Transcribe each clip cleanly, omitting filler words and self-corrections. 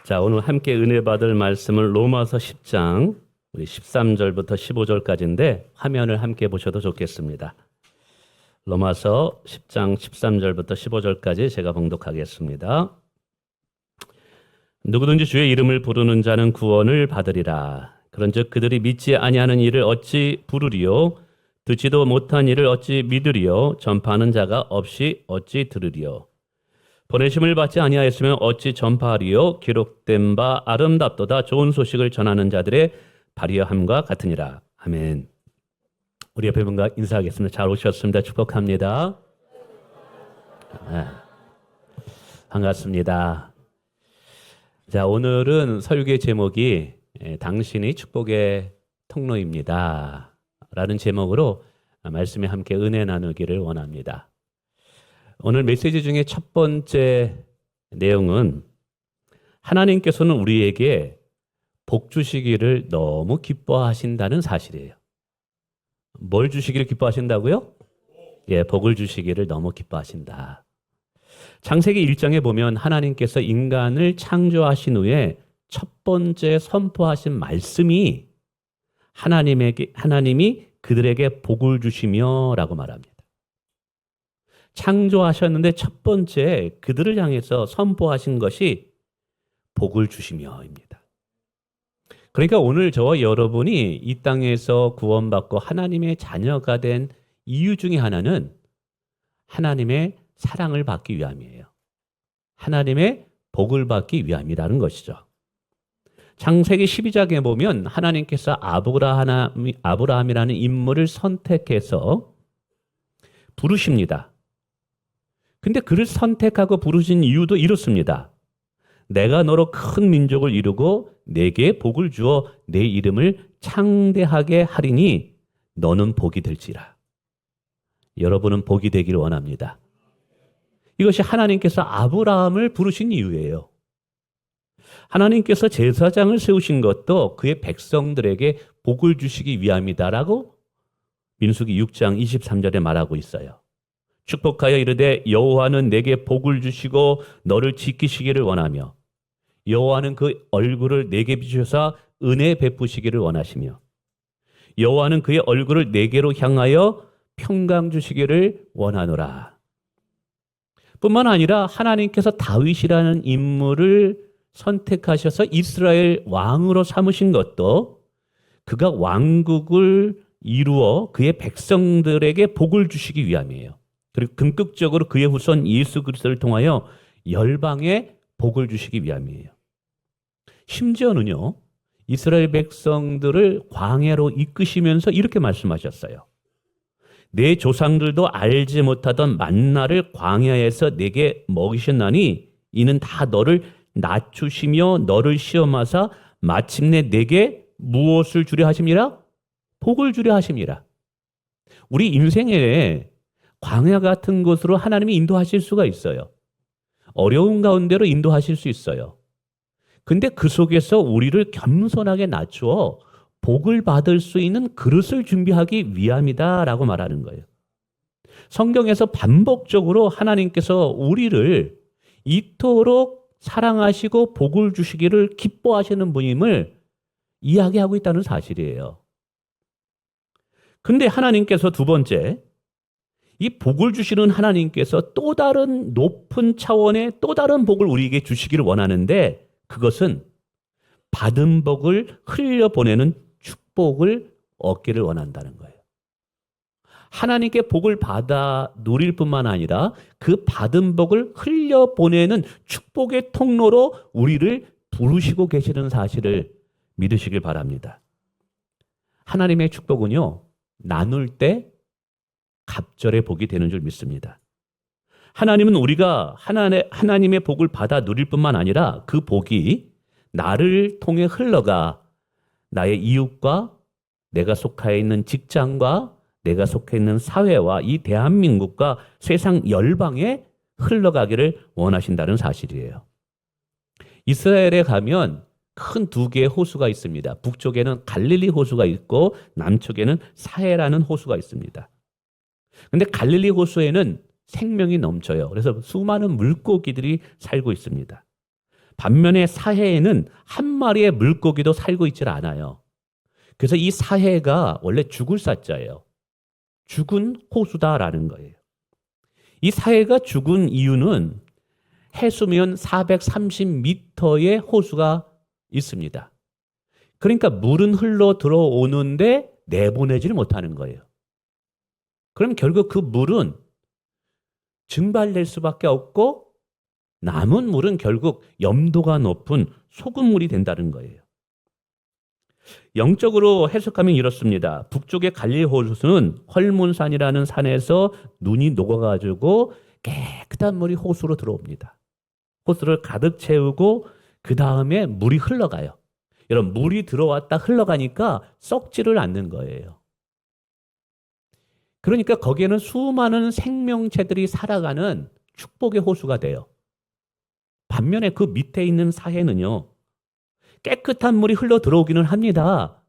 자, 오늘 함께 은혜 받을 말씀은 로마서 10장 우리 13절부터 15절까지인데 화면을 함께 보셔도 좋겠습니다. 로마서 10장 13절부터 15절까지 제가 봉독하겠습니다. 누구든지 주의 이름을 부르는 자는 구원을 받으리라. 그런즉 그들이 믿지 아니하는 일을 어찌 부르리요? 듣지도 못한 일을 어찌 믿으리요? 전파하는 자가 없이 어찌 들으리요? 보내심을 받지 아니하였으면 어찌 전파하리요? 기록된 바 아름답도다 좋은 소식을 전하는 자들의 발휘함과 같으니라. 아멘. 우리 옆에 분과 인사하겠습니다. 잘 오셨습니다. 축복합니다. 반갑습니다. 자, 오늘은 설교의 제목이 당신이 축복의 통로입니다 라는 제목으로 말씀에 함께 은혜 나누기를 원합니다. 오늘 메시지 중에 첫 번째 내용은 하나님께서는 우리에게 복 주시기를 너무 기뻐하신다는 사실이에요. 뭘 주시기를 기뻐하신다고요? 예, 복을 주시기를 너무 기뻐하신다. 창세기 1장에 보면 하나님께서 인간을 창조하신 후에 첫 번째 선포하신 말씀이 하나님이 그들에게 복을 주시며 라고 말합니다. 창조하셨는데 첫 번째 그들을 향해서 선포하신 것이 복을 주시며입니다. 그러니까 오늘 저와 여러분이 이 땅에서 구원받고 하나님의 자녀가 된 이유 중에 하나는 하나님의 사랑을 받기 위함이에요. 하나님의 복을 받기 위함이라는 것이죠. 창세기 12장에 보면 하나님께서 아브라함이라는 인물을 선택해서 부르십니다. 근데 그를 선택하고 부르신 이유도 이렇습니다. 내가 너로 큰 민족을 이루고 내게 복을 주어 내 이름을 창대하게 하리니 너는 복이 될지라. 여러분은 복이 되기를 원합니다. 이것이 하나님께서 아브라함을 부르신 이유예요. 하나님께서 제사장을 세우신 것도 그의 백성들에게 복을 주시기 위함이다라고 민수기 6장 23절에 말하고 있어요. 축복하여 이르되 여호와는 내게 복을 주시고 너를 지키시기를 원하며 여호와는 그 얼굴을 내게 비추사 은혜 베푸시기를 원하시며 여호와는 그의 얼굴을 내게로 향하여 평강 주시기를 원하노라. 뿐만 아니라 하나님께서 다윗이라는 인물을 선택하셔서 이스라엘 왕으로 삼으신 것도 그가 왕국을 이루어 그의 백성들에게 복을 주시기 위함이에요. 그리고 궁극적으로 그의 후손 예수 그리스도를 통하여 열방에 복을 주시기 위함이에요. 심지어는요, 이스라엘 백성들을 광야로 이끄시면서 이렇게 말씀하셨어요. 내 조상들도 알지 못하던 만나를 광야에서 내게 먹이셨나니 이는 다 너를 낮추시며 너를 시험하사 마침내 내게 무엇을 주려 하심이라? 복을 주려 하심이라. 우리 인생에 광야 같은 곳으로 하나님이 인도하실 수가 있어요. 어려운 가운데로 인도하실 수 있어요. 근데 그 속에서 우리를 겸손하게 낮추어 복을 받을 수 있는 그릇을 준비하기 위함이다라고 말하는 거예요. 성경에서 반복적으로 하나님께서 우리를 이토록 사랑하시고 복을 주시기를 기뻐하시는 분임을 이야기하고 있다는 사실이에요. 근데 하나님께서 두 번째, 이 복을 주시는 하나님께서 또 다른 높은 차원의 또 다른 복을 우리에게 주시기를 원하는데 그것은 받은 복을 흘려보내는 축복을 얻기를 원한다는 거예요. 하나님께 복을 받아 누릴 뿐만 아니라 그 받은 복을 흘려보내는 축복의 통로로 우리를 부르시고 계시는 사실을 믿으시길 바랍니다. 하나님의 축복은요, 나눌 때 갑절의 복이 되는 줄 믿습니다. 하나님은 우리가 하나님의 복을 받아 누릴 뿐만 아니라 그 복이 나를 통해 흘러가 나의 이웃과 내가 속해 있는 직장과 내가 속해 있는 사회와 이 대한민국과 세상 열방에 흘러가기를 원하신다는 사실이에요. 이스라엘에 가면 큰 두 개의 호수가 있습니다. 북쪽에는 갈릴리 호수가 있고 남쪽에는 사해라는 호수가 있습니다. 근데 갈릴리 호수에는 생명이 넘쳐요. 그래서 수많은 물고기들이 살고 있습니다. 반면에 사해에는 한 마리의 물고기도 살고 있질 않아요. 그래서 이 사해가 원래 죽을 사자예요. 죽은 호수다라는 거예요. 이 사해가 죽은 이유는 해수면 430m의 호수가 있습니다. 그러니까 물은 흘러 들어오는데 내보내지를 못하는 거예요. 그럼 결국 그 물은 증발될 수밖에 없고 남은 물은 결국 염도가 높은 소금물이 된다는 거예요. 영적으로 해석하면 이렇습니다. 북쪽의 갈릴리 호수는 헐몬산이라는 산에서 눈이 녹아가지고 깨끗한 물이 호수로 들어옵니다. 호수를 가득 채우고 그 다음에 물이 흘러가요. 여러분, 물이 들어왔다 흘러가니까 썩지를 않는 거예요. 그러니까 거기에는 수많은 생명체들이 살아가는 축복의 호수가 돼요. 반면에 그 밑에 있는 사해는요, 깨끗한 물이 흘러 들어오기는 합니다.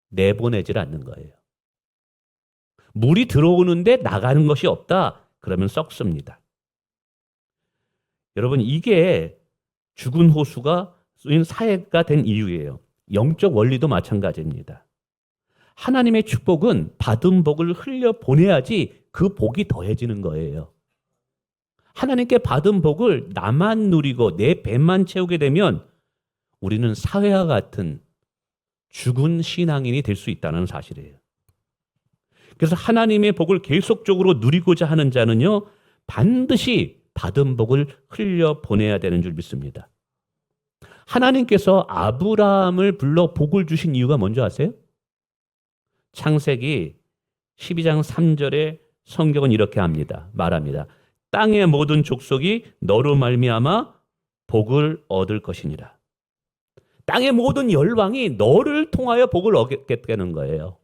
내보내질 않는 거예요. 물이 들어오는데 나가는 것이 없다. 그러면 썩습니다. 여러분, 이게 죽은 호수가 사해가 된 이유예요. 영적 원리도 마찬가지입니다. 하나님의 축복은 받은 복을 흘려 보내야지 그 복이 더해지는 거예요. 하나님께 받은 복을 나만 누리고 내 배만 채우게 되면 우리는 사회와 같은 죽은 신앙인이 될 수 있다는 사실이에요. 그래서 하나님의 복을 계속적으로 누리고자 하는 자는요, 반드시 받은 복을 흘려 보내야 되는 줄 믿습니다. 하나님께서 아브라함을 불러 복을 주신 이유가 뭔지 아세요? 창세기 12장 3절에 성경은 이렇게 말합니다. 땅의 모든 족속이 너로 말미암아 복을 얻을 것이니라. 땅의 모든 열방이 너를 통하여 복을 얻게 되는 거예요.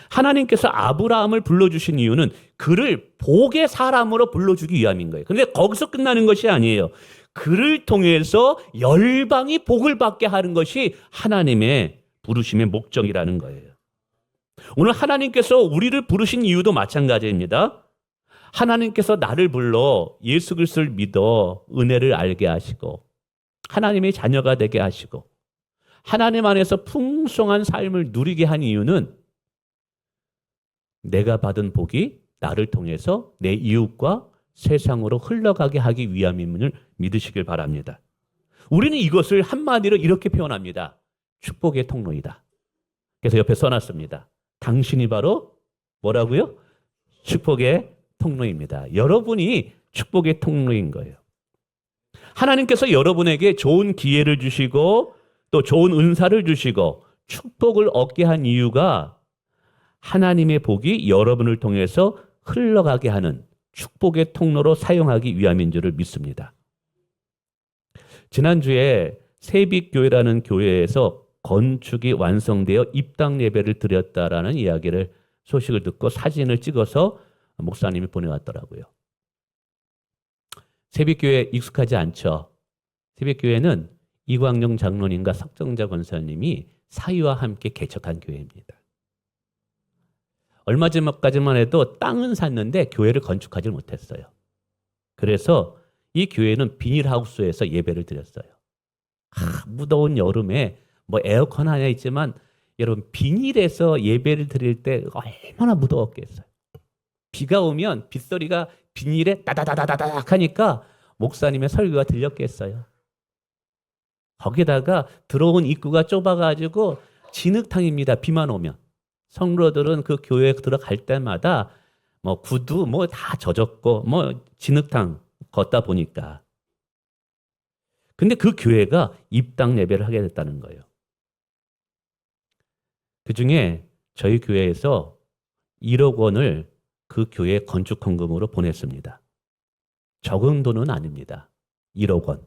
하나님께서 아브라함을 불러주신 이유는 그를 복의 사람으로 불러주기 위함인 거예요. 그런데 거기서 끝나는 것이 아니에요. 그를 통해서 열방이 복을 받게 하는 것이 하나님의 부르심의 목적이라는 거예요. 오늘 하나님께서 우리를 부르신 이유도 마찬가지입니다. 하나님께서 나를 불러 예수 그리스도를 믿어 은혜를 알게 하시고 하나님의 자녀가 되게 하시고 하나님 안에서 풍성한 삶을 누리게 한 이유는 내가 받은 복이 나를 통해서 내 이웃과 세상으로 흘러가게 하기 위함임을 믿으시길 바랍니다. 우리는 이것을 한마디로 이렇게 표현합니다. 축복의 통로이다. 그래서 옆에 써놨습니다. 당신이 바로 뭐라고요? 축복의 통로입니다. 여러분이 축복의 통로인 거예요. 하나님께서 여러분에게 좋은 기회를 주시고 또 좋은 은사를 주시고 축복을 얻게 한 이유가 하나님의 복이 여러분을 통해서 흘러가게 하는 축복의 통로로 사용하기 위함인 줄을 믿습니다. 지난주에 세빛교회라는 교회에서 건축이 완성되어 입당 예배를 드렸다라는 소식을 듣고 사진을 찍어서 목사님이 보내왔더라고요. 세빛교회 익숙하지 않죠? 세빛교회는 이광용 장로님과 석정자 권사님이 사위와 함께 개척한 교회입니다. 얼마 전까지만 해도 땅은 샀는데 교회를 건축하지 못했어요. 그래서 이 교회는 비닐하우스에서 예배를 드렸어요. 무더운 여름에 에어컨 하나 있지만 여러분 비닐에서 예배를 드릴 때 얼마나 무더웠겠어요. 비가 오면 빗소리가 비닐에 따다다다다닥 하니까 목사님의 설교가 들렸겠어요. 거기다가 들어온 입구가 좁아가지고 진흙탕입니다. 비만 오면. 성도들은 그 교회에 들어갈 때마다 구두 다 젖었고 진흙탕 걷다 보니까. 근데 그 교회가 입당 예배를 하게 됐다는 거예요. 그중에 저희 교회에서 1억 원을 그 교회 건축 헌금으로 보냈습니다. 적은 돈은 아닙니다. 1억 원.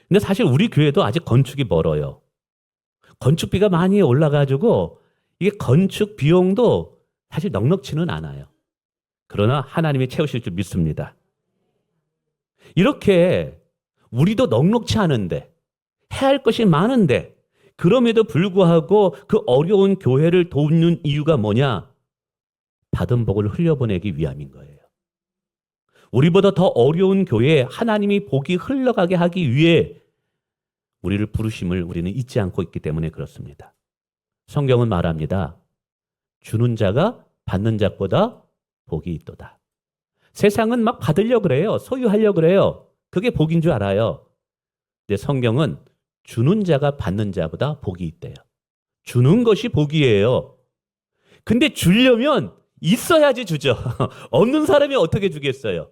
근데 사실 우리 교회도 아직 건축이 멀어요. 건축비가 많이 올라가지고 이게 건축 비용도 사실 넉넉치는 않아요. 그러나 하나님이 채우실 줄 믿습니다. 이렇게 우리도 넉넉치 않은데 해야 할 것이 많은데 그럼에도 불구하고 그 어려운 교회를 돕는 이유가 뭐냐? 받은 복을 흘려보내기 위함인 거예요. 우리보다 더 어려운 교회에 하나님이 복이 흘러가게 하기 위해 우리를 부르심을 우리는 잊지 않고 있기 때문에 그렇습니다. 성경은 말합니다. 주는 자가 받는 자보다 복이 있도다. 세상은 막 받으려고 그래요. 소유하려고 그래요. 그게 복인 줄 알아요. 근데 성경은 주는 자가 받는 자보다 복이 있대요. 주는 것이 복이에요. 근데 주려면 있어야지 주죠. 없는 사람이 어떻게 주겠어요?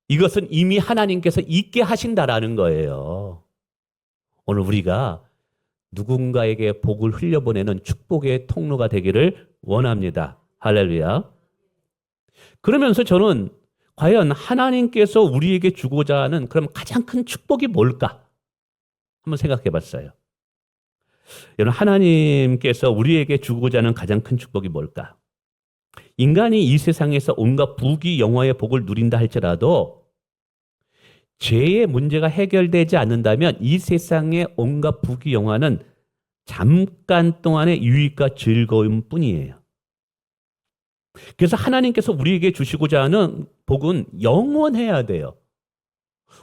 이것은 이미 하나님께서 있게 하신다라는 거예요. 오늘 우리가 누군가에게 복을 흘려보내는 축복의 통로가 되기를 원합니다. 할렐루야. 그러면서 저는 과연 하나님께서 우리에게 주고자 하는 그럼 가장 큰 축복이 뭘까? 한번 생각해 봤어요. 여러분, 하나님께서 우리에게 주고자 하는 가장 큰 축복이 뭘까? 인간이 이 세상에서 온갖 부귀 영화의 복을 누린다 할지라도 죄의 문제가 해결되지 않는다면 이 세상의 온갖 부귀 영화는 잠깐 동안의 유익과 즐거움 뿐이에요. 그래서 하나님께서 우리에게 주시고자 하는 복은 영원해야 돼요.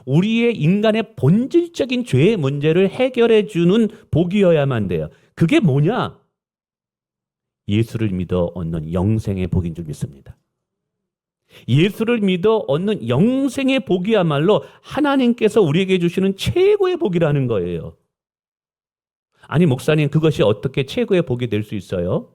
우리의 인간의 본질적인 죄의 문제를 해결해 주는 복이어야만 돼요. 그게 뭐냐? 예수를 믿어 얻는 영생의 복인 줄 믿습니다. 예수를 믿어 얻는 영생의 복이야말로 하나님께서 우리에게 주시는 최고의 복이라는 거예요. 아니, 목사님, 그것이 어떻게 최고의 복이 될 수 있어요?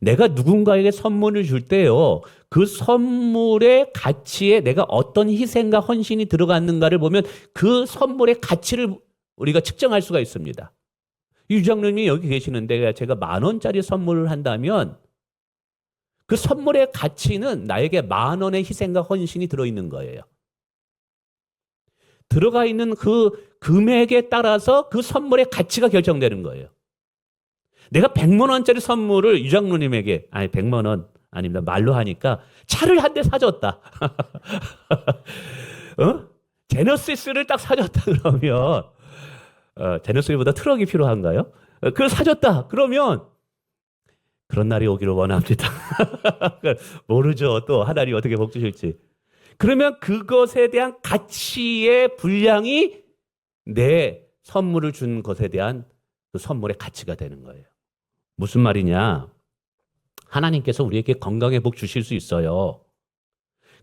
내가 누군가에게 선물을 줄 때요, 그 선물의 가치에 내가 어떤 희생과 헌신이 들어갔는가를 보면 그 선물의 가치를 우리가 측정할 수가 있습니다. 유장님이 여기 계시는데 제가 10,000원짜리 선물을 한다면 그 선물의 가치는 나에게 10,000원의 희생과 헌신이 들어있는 거예요. 들어가 있는 그 금액에 따라서 그 선물의 가치가 결정되는 거예요. 내가 100만 원짜리 선물을 유장로님에게, 아니 100만 원 아닙니다. 말로 하니까 차를 한 대 사줬다. 제너시스를 딱 사줬다 그러면 제너시스보다 트럭이 필요한가요? 그걸 사줬다 그러면 그런 날이 오기를 원합니다. 모르죠. 또 하나님이 어떻게 복 주실지. 그러면 그것에 대한 가치의 분량이 내 선물을 준 것에 대한 그 선물의 가치가 되는 거예요. 무슨 말이냐? 하나님께서 우리에게 건강의 복 주실 수 있어요.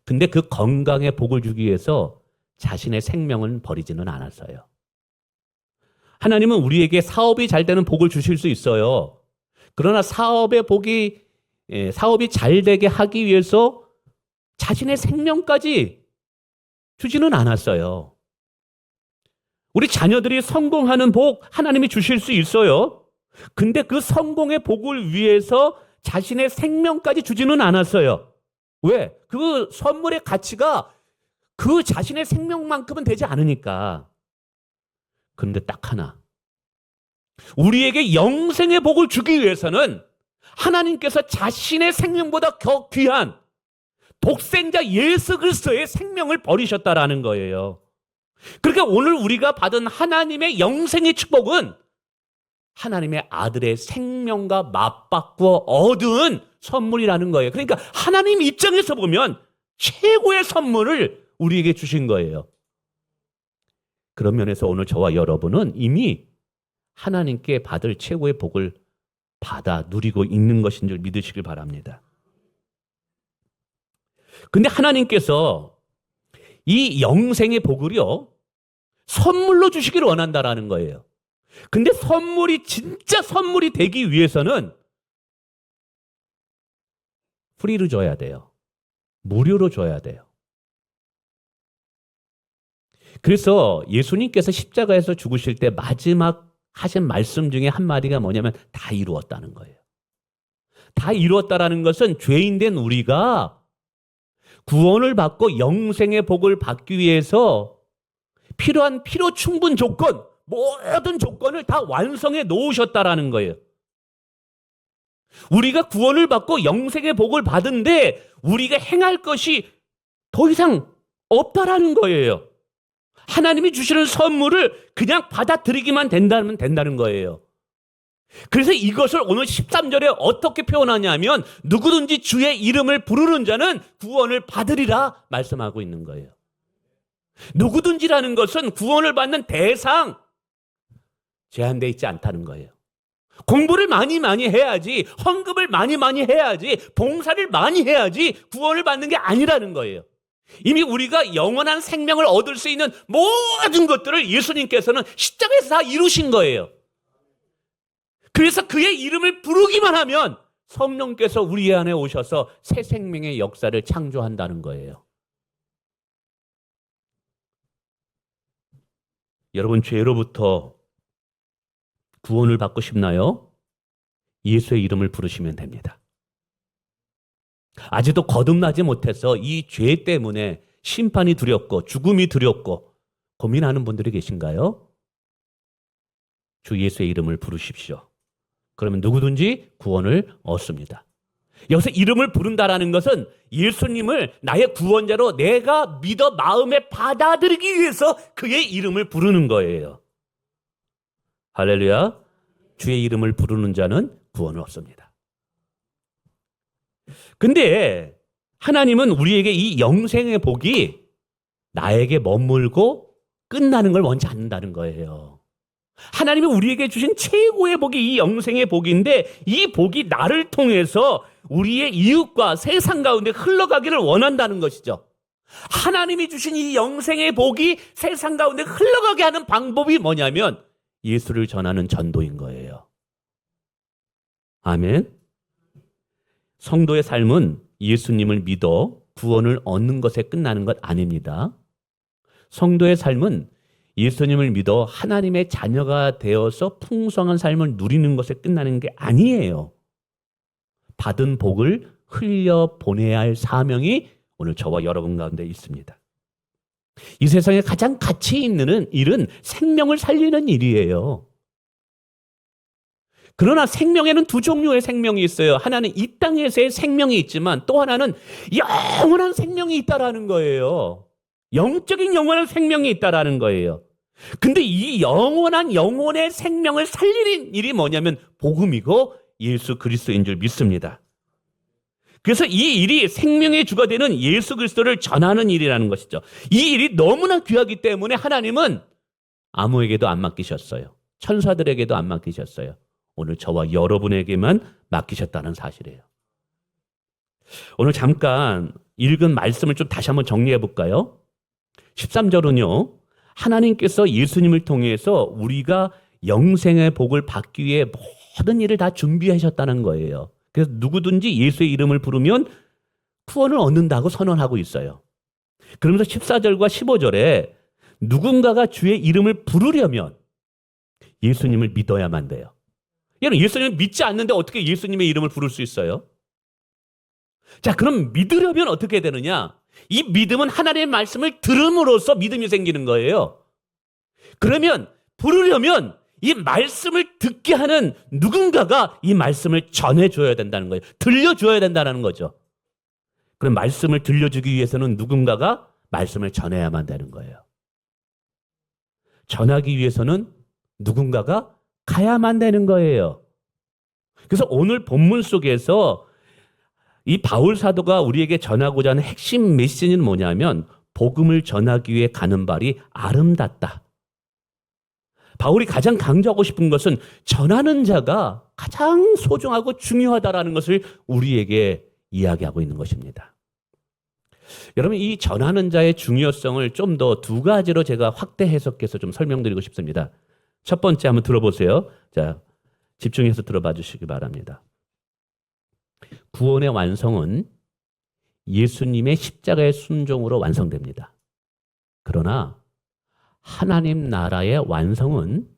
근데 그 건강의 복을 주기 위해서 자신의 생명을 버리지는 않았어요. 하나님은 우리에게 사업이 잘 되는 복을 주실 수 있어요. 그러나 사업이 잘 되게 하기 위해서 자신의 생명까지 주지는 않았어요. 우리 자녀들이 성공하는 복 하나님이 주실 수 있어요. 근데 그 성공의 복을 위해서 자신의 생명까지 주지는 않았어요. 왜? 그 선물의 가치가 그 자신의 생명만큼은 되지 않으니까. 그런데 딱 하나. 우리에게 영생의 복을 주기 위해서는 하나님께서 자신의 생명보다 더 귀한 독생자 예수 그리스도의 생명을 버리셨다라는 거예요. 그러니까 오늘 우리가 받은 하나님의 영생의 축복은 하나님의 아들의 생명과 맞바꾸어 얻은 선물이라는 거예요. 그러니까 하나님 입장에서 보면 최고의 선물을 우리에게 주신 거예요. 그런 면에서 오늘 저와 여러분은 이미 하나님께 받을 최고의 복을 받아 누리고 있는 것인 줄 믿으시길 바랍니다. 근데 하나님께서 이 영생의 복을요, 선물로 주시기를 원한다라는 거예요. 근데 선물이 진짜 선물이 되기 위해서는 프리로 줘야 돼요. 무료로 줘야 돼요. 그래서 예수님께서 십자가에서 죽으실 때 마지막 하신 말씀 중에 한마디가 뭐냐면 다 이루었다는 거예요. 다 이루었다라는 것은 죄인된 우리가 구원을 받고 영생의 복을 받기 위해서 필요한 필요 충분 조건, 모든 조건을 다 완성해 놓으셨다라는 거예요. 우리가 구원을 받고 영생의 복을 받은데 우리가 행할 것이 더 이상 없다라는 거예요. 하나님이 주시는 선물을 그냥 받아들이기만 된다는 거예요. 그래서 이것을 오늘 13절에 어떻게 표현하냐면 누구든지 주의 이름을 부르는 자는 구원을 받으리라 말씀하고 있는 거예요. 누구든지라는 것은 구원을 받는 대상 제한되어 있지 않다는 거예요. 공부를 많이 해야지, 헌금을 많이 해야지, 봉사를 많이 해야지 구원을 받는 게 아니라는 거예요. 이미 우리가 영원한 생명을 얻을 수 있는 모든 것들을 예수님께서는 십자가에서 다 이루신 거예요. 그래서 그의 이름을 부르기만 하면 성령께서 우리 안에 오셔서 새 생명의 역사를 창조한다는 거예요. 여러분, 죄로부터 구원을 받고 싶나요? 예수의 이름을 부르시면 됩니다. 아직도 거듭나지 못해서 이 죄 때문에 심판이 두렵고 죽음이 두렵고 고민하는 분들이 계신가요? 주 예수의 이름을 부르십시오. 그러면 누구든지 구원을 얻습니다. 여기서 이름을 부른다라는 것은 예수님을 나의 구원자로 내가 믿어 마음에 받아들이기 위해서 그의 이름을 부르는 거예요. 할렐루야. 주의 이름을 부르는 자는 구원을 얻습니다. 근데 하나님은 우리에게 이 영생의 복이 나에게 머물고 끝나는 걸 원치 않는다는 거예요. 하나님이 우리에게 주신 최고의 복이 이 영생의 복인데 이 복이 나를 통해서 우리의 이웃과 세상 가운데 흘러가기를 원한다는 것이죠. 하나님이 주신 이 영생의 복이 세상 가운데 흘러가게 하는 방법이 뭐냐면 예수를 전하는 전도인 거예요. 아멘. 성도의 삶은 예수님을 믿어 구원을 얻는 것에 끝나는 것 아닙니다. 성도의 삶은 예수님을 믿어 하나님의 자녀가 되어서 풍성한 삶을 누리는 것에 끝나는 게 아니에요. 받은 복을 흘려보내야 할 사명이 오늘 저와 여러분 가운데 있습니다. 이 세상에 가장 가치 있는 일은 생명을 살리는 일이에요. 그러나 생명에는 두 종류의 생명이 있어요. 하나는 이 땅에서의 생명이 있지만 또 하나는 영원한 생명이 있다라는 거예요. 영적인 영원한 생명이 있다라는 거예요. 근데 이 영원의 생명을 살리는 일이 뭐냐면 복음이고 예수 그리스도인 줄 믿습니다. 그래서 이 일이 생명의 주가 되는 예수 그리스도를 전하는 일이라는 것이죠. 이 일이 너무나 귀하기 때문에 하나님은 아무에게도 안 맡기셨어요. 천사들에게도 안 맡기셨어요. 오늘 저와 여러분에게만 맡기셨다는 사실이에요. 오늘 잠깐 읽은 말씀을 좀 다시 한번 정리해 볼까요? 13절은요. 하나님께서 예수님을 통해서 우리가 영생의 복을 받기 위해 모든 일을 다 준비하셨다는 거예요. 그래서 누구든지 예수의 이름을 부르면 구원을 얻는다고 선언하고 있어요. 그러면서 14절과 15절에 누군가가 주의 이름을 부르려면 예수님을 믿어야만 돼요. 여러분, 예수님을 믿지 않는데 어떻게 예수님의 이름을 부를 수 있어요? 자, 그럼 믿으려면 어떻게 되느냐? 이 믿음은 하나님의 말씀을 들음으로써 믿음이 생기는 거예요. 그러면 부르려면 이 말씀을 듣게 하는 누군가가 이 말씀을 전해줘야 된다는 거예요. 들려줘야 된다는 거죠. 그럼 말씀을 들려주기 위해서는 누군가가 말씀을 전해야만 되는 거예요. 전하기 위해서는 누군가가 가야만 되는 거예요. 그래서 오늘 본문 속에서 이 바울 사도가 우리에게 전하고자 하는 핵심 메시지는 뭐냐면 복음을 전하기 위해 가는 발이 아름답다. 바울이 가장 강조하고 싶은 것은 전하는 자가 가장 소중하고 중요하다라는 것을 우리에게 이야기하고 있는 것입니다. 여러분, 이 전하는 자의 중요성을 좀 더 두 가지로 제가 확대 해석해서 좀 설명드리고 싶습니다. 첫 번째 한번 들어보세요. 자, 집중해서 들어봐 주시기 바랍니다. 구원의 완성은 예수님의 십자가의 순종으로 완성됩니다. 그러나 하나님 나라의 완성은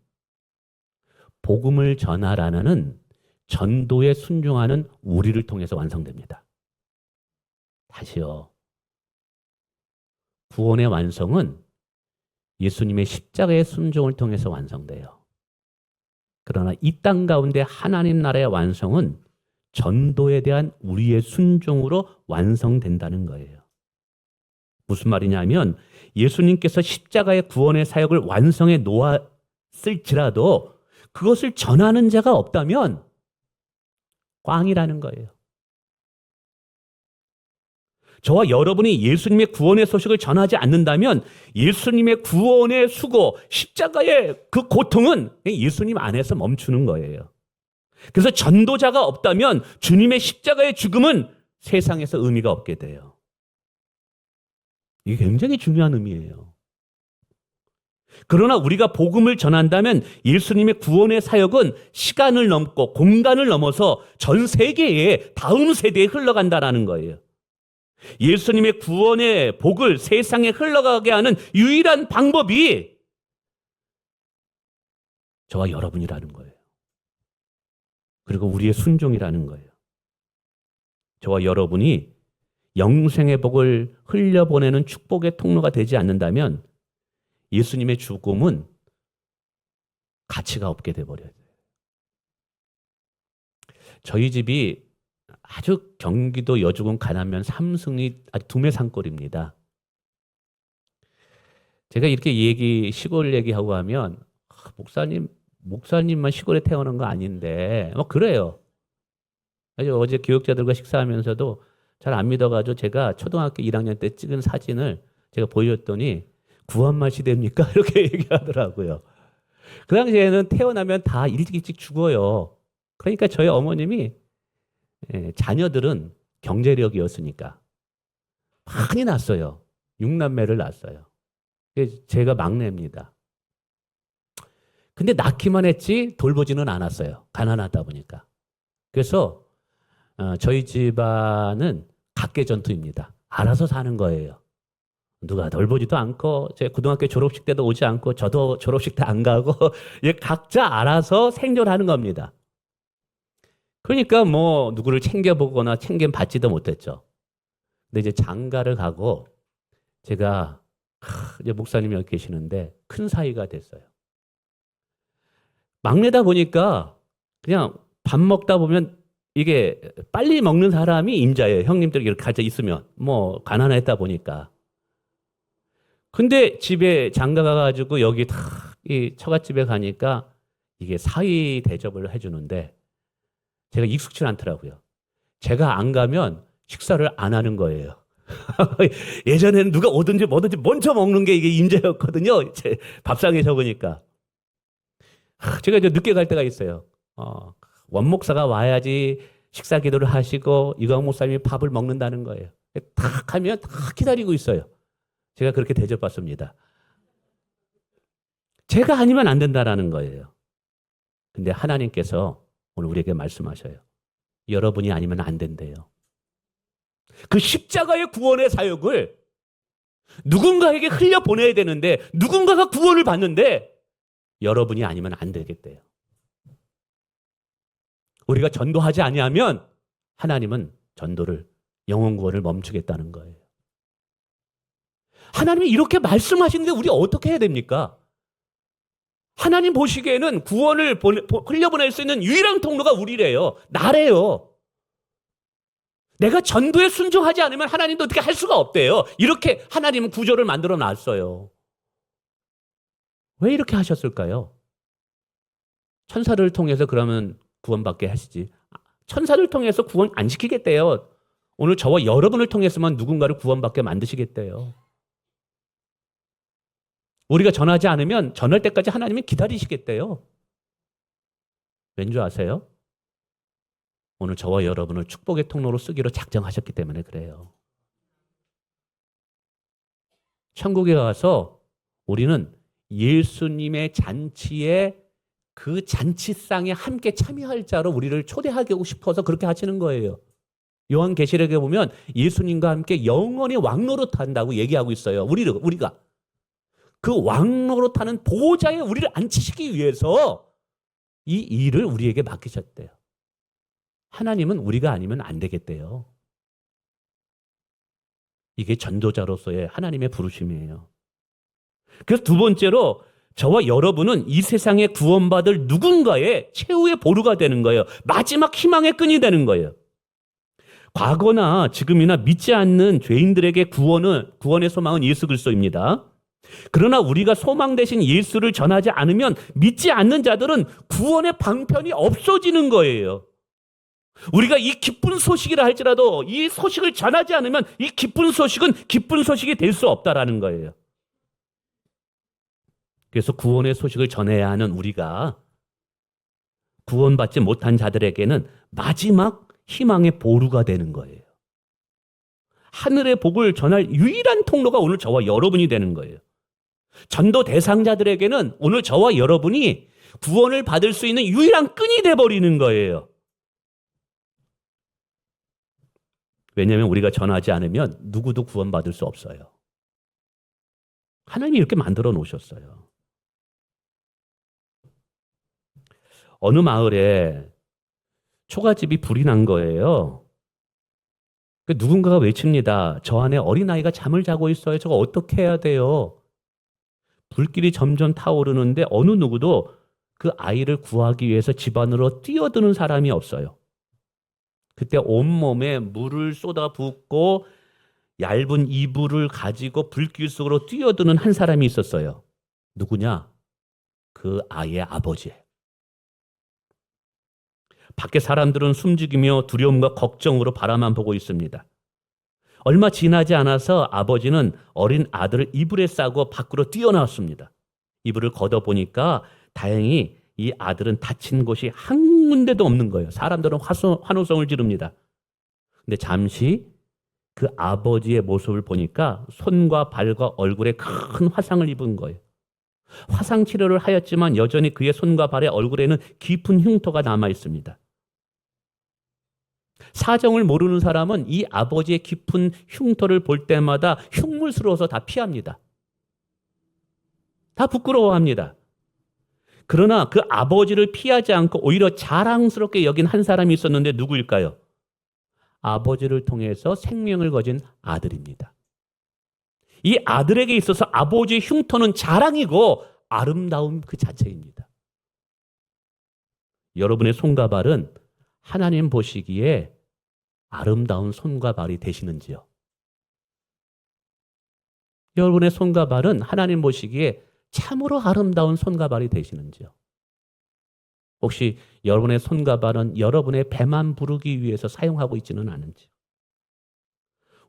복음을 전하라는 전도에 순종하는 우리를 통해서 완성됩니다. 다시요. 구원의 완성은 예수님의 십자가의 순종을 통해서 완성돼요. 그러나 이 땅 가운데 하나님 나라의 완성은 전도에 대한 우리의 순종으로 완성된다는 거예요. 무슨 말이냐면 예수님께서 십자가의 구원의 사역을 완성해 놓았을지라도 그것을 전하는 자가 없다면 꽝이라는 거예요. 저와 여러분이 예수님의 구원의 소식을 전하지 않는다면 예수님의 구원의 수고, 십자가의 그 고통은 예수님 안에서 멈추는 거예요. 그래서 전도자가 없다면 주님의 십자가의 죽음은 세상에서 의미가 없게 돼요. 이게 굉장히 중요한 의미예요. 그러나 우리가 복음을 전한다면 예수님의 구원의 사역은 시간을 넘고 공간을 넘어서 전 세계에 다음 세대에 흘러간다는 거예요. 예수님의 구원의 복을 세상에 흘러가게 하는 유일한 방법이 저와 여러분이라는 거예요. 그리고 우리의 순종이라는 거예요. 저와 여러분이 영생의 복을 흘려보내는 축복의 통로가 되지 않는다면 예수님의 죽음은 가치가 없게 돼버려요. 저희 집이 아주 경기도 여주군 가남면 삼승리 아주 두메산골입니다. 제가 이렇게 시골 얘기하고 하면 목사님만 시골에 태어난 거 아닌데 그래요. 어제 교육자들과 식사하면서도 잘 안 믿어가지고 제가 초등학교 1학년 때 찍은 사진을 제가 보여줬더니 구원만 시대입니까? 이렇게 얘기하더라고요. 그 당시에는 태어나면 다 일찍 죽어요. 그러니까 저희 어머님이 자녀들은 경제력이었으니까 많이 낳았어요. 6남매를 낳았어요. 제가 막내입니다. 근데 낳기만 했지 돌보지는 않았어요. 가난하다 보니까. 그래서 저희 집안은 각계전투입니다. 알아서 사는 거예요. 누가 돌보지도 않고 제 고등학교 졸업식 때도 오지 않고 저도 졸업식 때 안 가고 각자 알아서 생존하는 겁니다. 그러니까 누구를 챙겨보거나 챙김 받지도 못했죠. 근데 이제 장가를 가고 제가 이제 목사님이 여기 계시는데 큰 사이가 됐어요. 막내다 보니까 그냥 밥 먹다 보면 이게 빨리 먹는 사람이 임자예요. 형님들이 이렇게 같이 있으면 가난했다 보니까. 근데 집에 장가 가가지고 여기 이 처갓집에 가니까 이게 사위 대접을 해주는데 제가 익숙치 않더라고요. 제가 안 가면 식사를 안 하는 거예요. 예전에는 누가 오든지 뭐든지 먼저 먹는 게 이게 임자였거든요. 밥상에 적으니까. 제가 이제 늦게 갈 때가 있어요. 원목사가 와야지 식사 기도를 하시고 이광 목사님이 밥을 먹는다는 거예요. 탁 하면 탁 기다리고 있어요. 제가 그렇게 대접받습니다. 제가 아니면 안 된다라는 거예요. 근데 하나님께서 오늘 우리에게 말씀하셔요. 여러분이 아니면 안 된대요. 그 십자가의 구원의 사역을 누군가에게 흘려보내야 되는데 누군가가 구원을 받는데 여러분이 아니면 안 되겠대요. 우리가 전도하지 아니하면 하나님은 전도를 영혼 구원을 멈추겠다는 거예요. 하나님이 이렇게 말씀하시는데 우리 어떻게 해야 됩니까? 하나님 보시기에는 구원을 흘려보낼 수 있는 유일한 통로가 우리래요. 나래요. 내가 전도에 순종하지 않으면 하나님도 어떻게 할 수가 없대요. 이렇게 하나님은 구조를 만들어 놨어요. 왜 이렇게 하셨을까요? 천사를 통해서 그러면 구원받게 하시지. 천사를 통해서 구원 안 시키겠대요. 오늘 저와 여러분을 통해서만 누군가를 구원받게 만드시겠대요. 우리가 전하지 않으면 전할 때까지 하나님은 기다리시겠대요. 왠 줄 아세요? 오늘 저와 여러분을 축복의 통로로 쓰기로 작정하셨기 때문에 그래요. 천국에 가서 우리는 예수님의 잔치에 그 잔치상에 함께 참여할 자로 우리를 초대하고 싶어서 그렇게 하시는 거예요. 요한계시록에 보면 예수님과 함께 영원히 왕노릇 한다고 얘기하고 있어요. 우리가. 그 왕노릇 하는 보호자에 우리를 앉히시기 위해서 이 일을 우리에게 맡기셨대요. 하나님은 우리가 아니면 안 되겠대요. 이게 전도자로서의 하나님의 부르심이에요. 그래서 두 번째로 저와 여러분은 이 세상에 구원받을 누군가의 최후의 보루가 되는 거예요. 마지막 희망의 끈이 되는 거예요. 과거나 지금이나 믿지 않는 죄인들에게 구원의 소망은 예수 그리스도입니다. 그러나 우리가 소망 되신 예수를 전하지 않으면 믿지 않는 자들은 구원의 방편이 없어지는 거예요. 우리가 이 기쁜 소식이라 할지라도 이 소식을 전하지 않으면 이 기쁜 소식은 기쁜 소식이 될 수 없다라는 거예요. 그래서 구원의 소식을 전해야 하는 우리가 구원받지 못한 자들에게는 마지막 희망의 보루가 되는 거예요. 하늘의 복을 전할 유일한 통로가 오늘 저와 여러분이 되는 거예요. 전도 대상자들에게는 오늘 저와 여러분이 구원을 받을 수 있는 유일한 끈이 돼버리는 거예요. 왜냐하면 우리가 전하지 않으면 누구도 구원받을 수 없어요. 하나님이 이렇게 만들어 놓으셨어요. 어느 마을에 초가집이 불이 난 거예요. 누군가가 외칩니다. 저 안에 어린아이가 잠을 자고 있어요. 저거 어떻게 해야 돼요? 불길이 점점 타오르는데 어느 누구도 그 아이를 구하기 위해서 집 안으로 뛰어드는 사람이 없어요. 그때 온몸에 물을 쏟아붓고 얇은 이불을 가지고 불길 속으로 뛰어드는 한 사람이 있었어요. 누구냐? 그 아이의 아버지. 밖에 사람들은 숨죽이며 두려움과 걱정으로 바라만 보고 있습니다. 얼마 지나지 않아서 아버지는 어린 아들을 이불에 싸고 밖으로 뛰어나왔습니다. 이불을 걷어보니까 다행히 이 아들은 다친 곳이 한 군데도 없는 거예요. 사람들은 환호성을 지릅니다. 근데 잠시 그 아버지의 모습을 보니까 손과 발과 얼굴에 큰 화상을 입은 거예요. 화상 치료를 하였지만 여전히 그의 손과 발의 얼굴에는 깊은 흉터가 남아 있습니다. 사정을 모르는 사람은 이 아버지의 깊은 흉터를 볼 때마다 흉물스러워서 다 피합니다. 다 부끄러워합니다. 그러나 그 아버지를 피하지 않고 오히려 자랑스럽게 여긴 한 사람이 있었는데 누구일까요? 아버지를 통해서 생명을 거진 아들입니다. 이 아들에게 있어서 아버지의 흉터는 자랑이고 아름다움 그 자체입니다. 여러분의 손과 발은 하나님 보시기에 아름다운 손과 발이 되시는지요? 여러분의 손과 발은 하나님 보시기에 참으로 아름다운 손과 발이 되시는지요? 혹시 여러분의 손과 발은 여러분의 배만 부르기 위해서 사용하고 있지는 않은지요?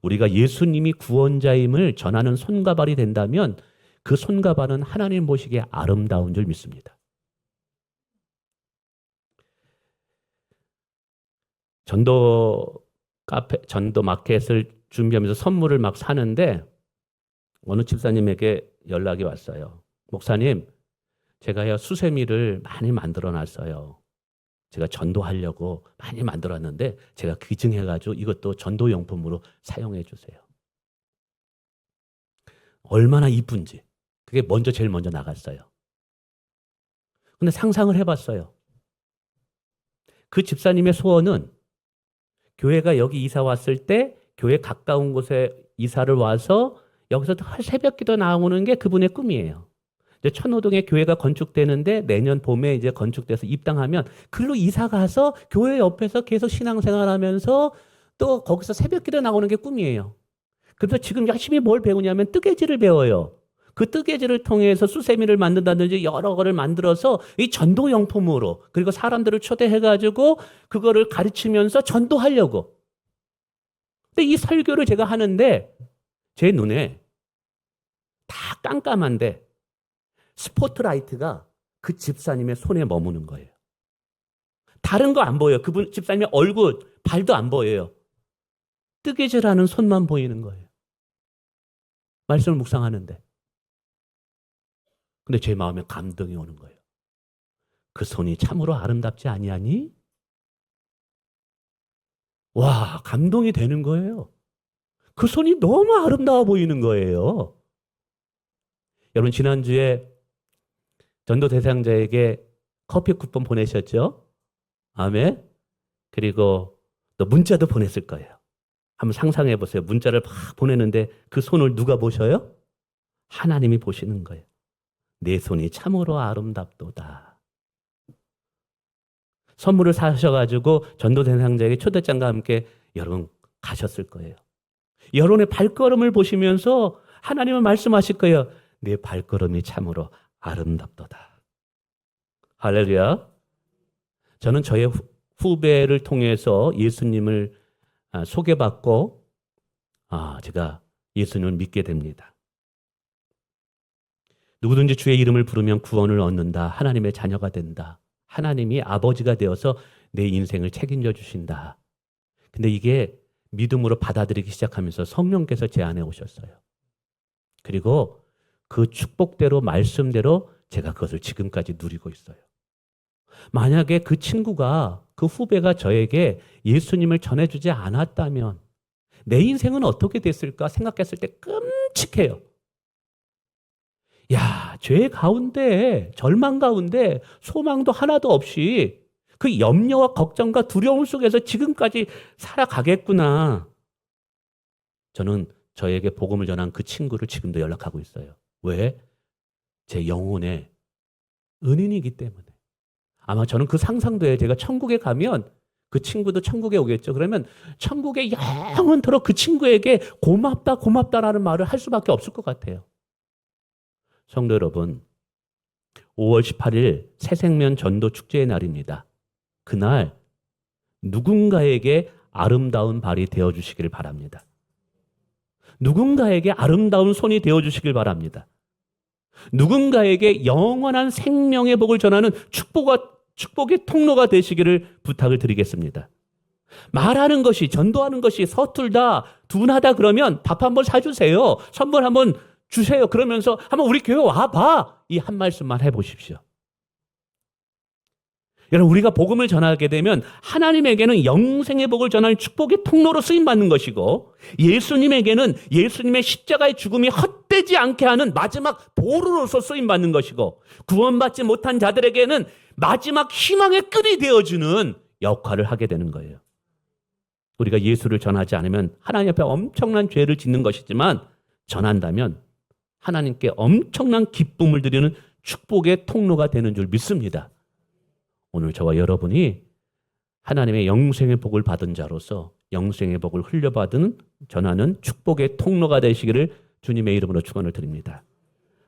우리가 예수님이 구원자임을 전하는 손과 발이 된다면 그 손과 발은 하나님 보시기에 아름다운 줄 믿습니다. 전도 마켓을 준비하면서 선물을 막 사는데 어느 집사님에게 연락이 왔어요. 목사님, 제가요 수세미를 많이 만들어 놨어요. 제가 전도하려고 많이 만들었는데 제가 귀증해가지고 이것도 전도용품으로 사용해 주세요. 얼마나 이쁜지. 그게 제일 먼저 나갔어요. 근데 상상을 해봤어요. 그 집사님의 소원은 교회가 여기 이사 왔을 때 교회 가까운 곳에 이사를 와서 여기서 새벽 기도 나오는 게 그분의 꿈이에요. 이제 천호동에 교회가 건축되는데 내년 봄에 이제 건축돼서 입당하면 글로 이사 가서 교회 옆에서 계속 신앙생활하면서 또 거기서 새벽 기도 나오는 게 꿈이에요. 그래서 지금 열심히 뭘 배우냐면 뜨개질을 배워요. 그 뜨개질을 통해서 수세미를 만든다든지 여러 거를 만들어서 이 전도용품으로 그리고 사람들을 초대해가지고 그거를 가르치면서 전도하려고. 근데 이 설교를 제가 하는데 제 눈에 다 깜깜한데 스포트라이트가 그 집사님의 손에 머무는 거예요. 다른 거 안 보여요. 그분 집사님의 얼굴, 발도 안 보여요. 뜨개질하는 손만 보이는 거예요. 말씀을 묵상하는데. 근데 제 마음에 감동이 오는 거예요. 그 손이 참으로 아름답지 아니하니? 와, 감동이 되는 거예요. 그 손이 너무 아름다워 보이는 거예요. 여러분 지난주에 전도 대상자에게 커피 쿠폰 보내셨죠? 아멘. 그리고 또 문자도 보냈을 거예요. 한번 상상해 보세요. 문자를 막 보내는데 그 손을 누가 보셔요? 하나님이 보시는 거예요. 내 손이 참으로 아름답도다. 선물을 사셔가지고 전도 대상자에게 초대장과 함께 여러분 가셨을 거예요. 여러분의 발걸음을 보시면서 하나님은 말씀하실 거예요. 내 발걸음이 참으로 아름답도다. 할렐루야. 저는 저의 후배를 통해서 예수님을 소개받고 제가 예수님을 믿게 됩니다. 누구든지 주의 이름을 부르면 구원을 얻는다. 하나님의 자녀가 된다. 하나님이 아버지가 되어서 내 인생을 책임져 주신다. 근데 이게 믿음으로 받아들이기 시작하면서 성령께서 제 안에 오셨어요. 그리고 그 축복대로 말씀대로 제가 그것을 지금까지 누리고 있어요. 만약에 그 친구가 그 후배가 저에게 예수님을 전해주지 않았다면 내 인생은 어떻게 됐을까 생각했을 때 끔찍해요. 야, 죄 가운데, 절망 가운데 소망도 하나도 없이 그 염려와 걱정과 두려움 속에서 지금까지 살아가겠구나. 저는 저에게 복음을 전한 그 친구를 지금도 연락하고 있어요. 왜? 제 영혼의 은인이기 때문에. 아마 저는 그 상상도 해요. 제가 천국에 가면 그 친구도 천국에 오겠죠. 그러면 천국에 영원토록 그 친구에게 고맙다, 고맙다라는 말을 할 수밖에 없을 것 같아요. 성도 여러분, 5월 18일 새생명 전도 축제의 날입니다. 그날 누군가에게 아름다운 발이 되어주시기를 바랍니다. 누군가에게 아름다운 손이 되어주시길 바랍니다. 누군가에게 영원한 생명의 복을 전하는 축복의 통로가 되시기를 부탁을 드리겠습니다. 말하는 것이, 전도하는 것이 서툴다, 둔하다 그러면 밥 한번 사주세요. 선물 한번 주세요. 그러면서 한번 우리 교회 와봐. 이 한 말씀만 해보십시오. 여러분, 우리가 복음을 전하게 되면 하나님에게는 영생의 복을 전하는 축복의 통로로 쓰임받는 것이고, 예수님에게는 예수님의 십자가의 죽음이 헛되지 않게 하는 마지막 보루로서 쓰임받는 것이고, 구원받지 못한 자들에게는 마지막 희망의 끈이 되어주는 역할을 하게 되는 거예요. 우리가 예수를 전하지 않으면 하나님 앞에 엄청난 죄를 짓는 것이지만, 전한다면 하나님께 엄청난 기쁨을 드리는 축복의 통로가 되는 줄 믿습니다. 오늘 저와 여러분이 하나님의 영생의 복을 받은 자로서 영생의 복을 흘려받은 전하는 축복의 통로가 되시기를 주님의 이름으로 축원을 드립니다.